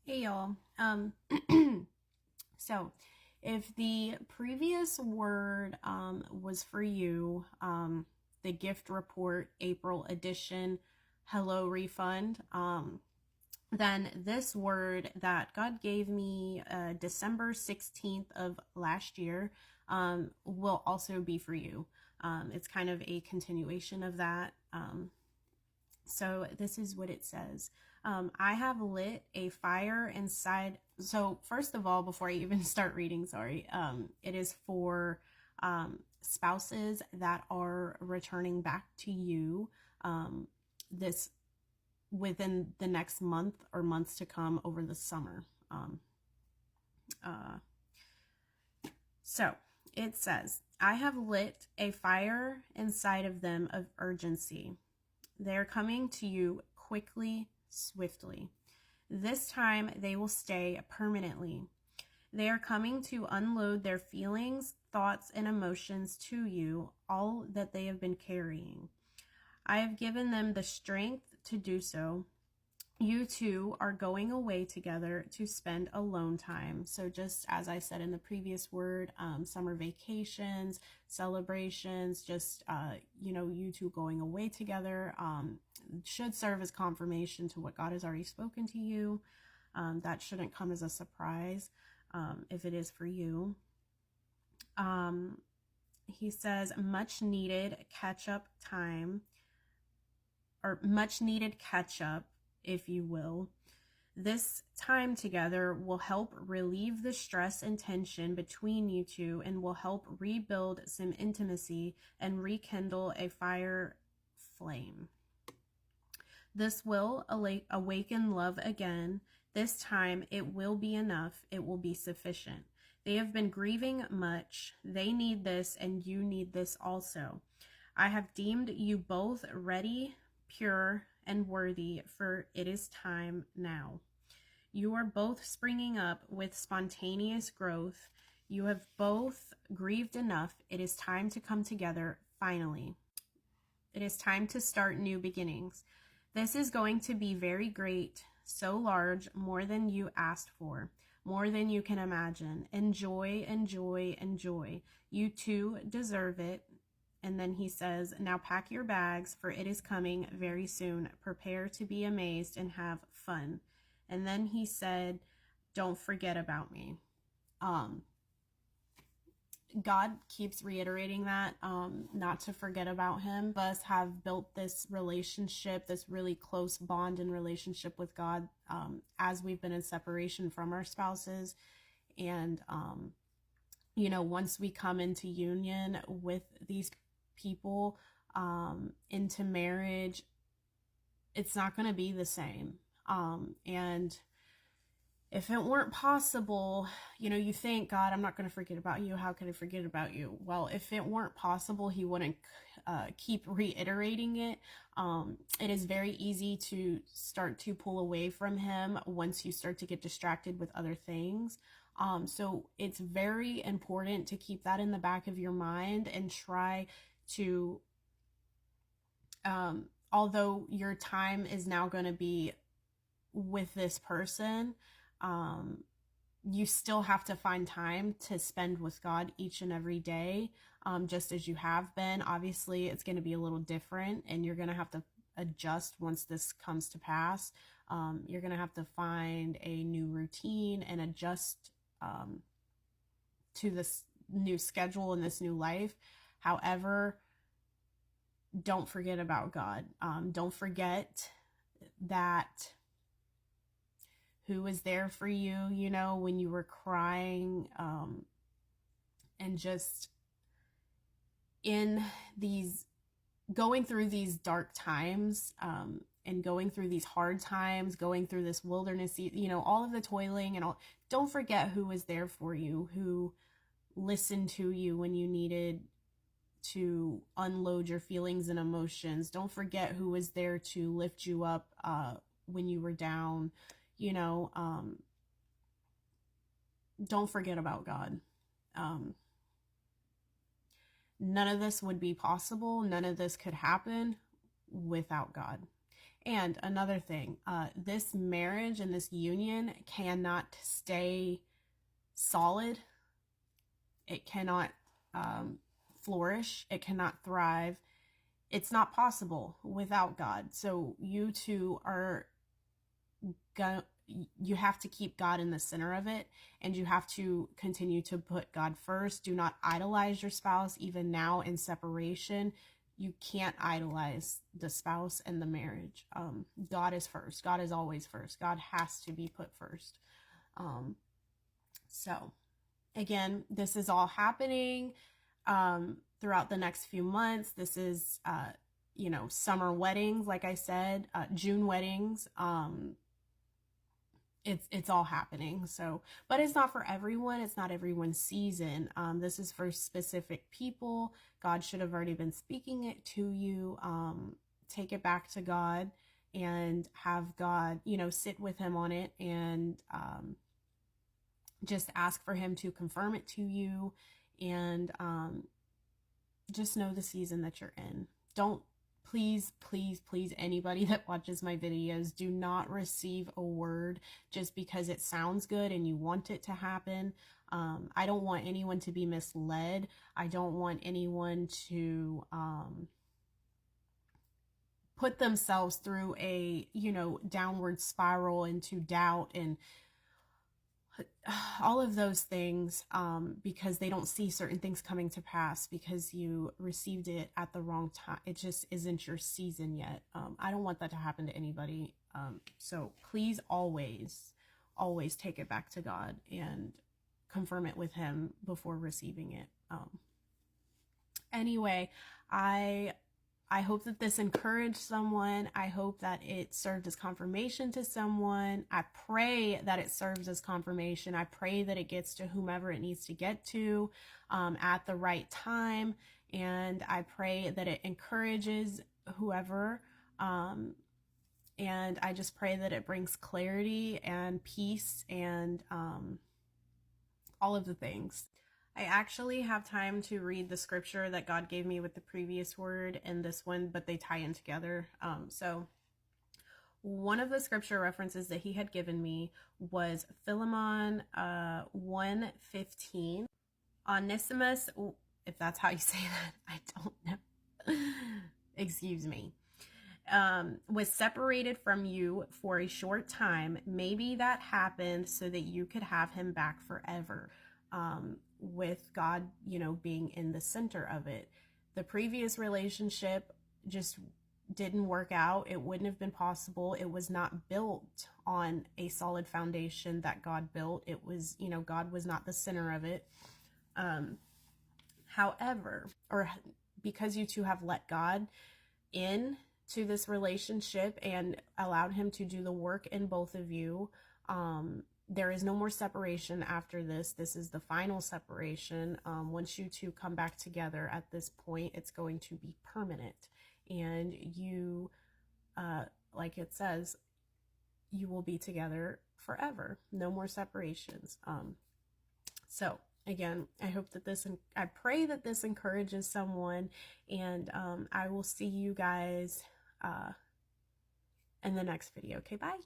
Hey y'all. So if the previous word was for you, the gift report April edition, hello refund, then this word that God gave me December 16th of last year will also be for you. It's kind of a continuation of that. So this is what it says. I have lit a fire inside. So first of all, before I even start reading, sorry, it is for spouses that are returning back to you this within the next month or months to come over the summer. So it says, I have lit a fire inside of them of urgency. They are coming to you quickly, swiftly. This time they will stay permanently. They are coming to unload their feelings, thoughts, and emotions to you, all that they have been carrying. I have given them the strength to do so. You two are going away together to spend alone time. So just as I said in the previous word, summer vacations, celebrations, just, you two going away together should serve as confirmation to what God has already spoken to you. That shouldn't come as a surprise if it is for you. He says much needed catch-up time, or much needed catch-up, if you will. This time together will help relieve the stress and tension between you two and will help rebuild some intimacy and rekindle a fire flame. This will awaken love again. This time it will be enough. It will be sufficient. They have been grieving much. They need this and you need this also. I have deemed you both ready, pure, and worthy, for it is time now. You are both springing up with spontaneous growth. You have both grieved enough. It is time to come together finally. It is time to start new beginnings. This is going to be very great, so large, more than you asked for, more than you can imagine. Enjoy, enjoy, enjoy. You too deserve it. And then he says, now pack your bags, for it is coming very soon. Prepare to be amazed and have fun. And then he said, don't forget about me. God keeps reiterating that, not to forget about him. Us have built this relationship, this really close bond and relationship with God, as we've been in separation from our spouses. And, once we come into union with these people, into marriage, it's not going to be the same. And if it weren't possible, you think, God, I'm not going to forget about you. How can I forget about you? Well, if it weren't possible, he wouldn't keep reiterating it. It is very easy to start to pull away from him once you start to get distracted with other things. So it's very important to keep that in the back of your mind and try to, although your time is now going to be with this person, you still have to find time to spend with God each and every day, just as you have been. Obviously, it's going to be a little different, and you're going to have to adjust once this comes to pass. You're going to have to find a new routine and adjust to this new schedule and this new life. However, don't forget about God. Don't forget that who was there for you, when you were crying, and just in these, going through these dark times, and going through these hard times, going through this wilderness, all of the toiling and all. Don't forget who was there for you, who listened to you when you needed to unload your feelings and emotions. Don't forget who was there to lift you up when you were down. Don't forget about God. None of this would be possible. None of this could happen without God. And another thing, this marriage and this union cannot stay solid. It cannot flourish. It cannot thrive. It's not possible without God. So you two are you have to keep God in the center of it, and you have to continue to put God first. Do not idolize your spouse. Even now in separation, you can't idolize the spouse and the marriage. God is first. God is always first. God has to be put first. So again, this is all happening throughout the next few months. This is summer weddings, like I said, June weddings. It's all happening. So, but it's not for everyone. It's not everyone's season. This is for specific people. God should have already been speaking it to you. Take it back to God and have God, sit with him on it, and just ask for him to confirm it to you, and just know the season that you're in. Don't, please, anybody that watches my videos, do not receive a word just because it sounds good and you want it to happen. I don't want anyone to be misled. I don't want anyone to put themselves through a, downward spiral into doubt and all of those things, because they don't see certain things coming to pass because you received it at the wrong time. It just isn't your season yet. I don't want that to happen to anybody. So please always take it back to God and confirm it with him before receiving it. Anyway, I hope that this encouraged someone. I hope that it served as confirmation to someone. I pray that it serves as confirmation. I pray that it gets to whomever it needs to get to at the right time. And I pray that it encourages whoever. And I just pray that it brings clarity and peace and all of the things. I actually have time to read the scripture that God gave me with the previous word and this one, but they tie in together. So one of the scripture references that he had given me was Philemon 1:15. Onesimus, if that's how you say that, I don't know. Excuse me. Was separated from you for a short time. Maybe that happened so that you could have him back forever. With God, being in the center of it. The previous relationship just didn't work out. It wouldn't have been possible. It was not built on a solid foundation that God built. It was, God was not the center of it. However, or because you two have let God in to this relationship and allowed him to do the work in both of you, there is no more separation after this. This is the final separation. Once you two come back together at this point, it's going to be permanent. And you, like it says, you will be together forever. No more separations. So again, I pray that this encourages someone, and I will see you guys in the next video. Okay, bye.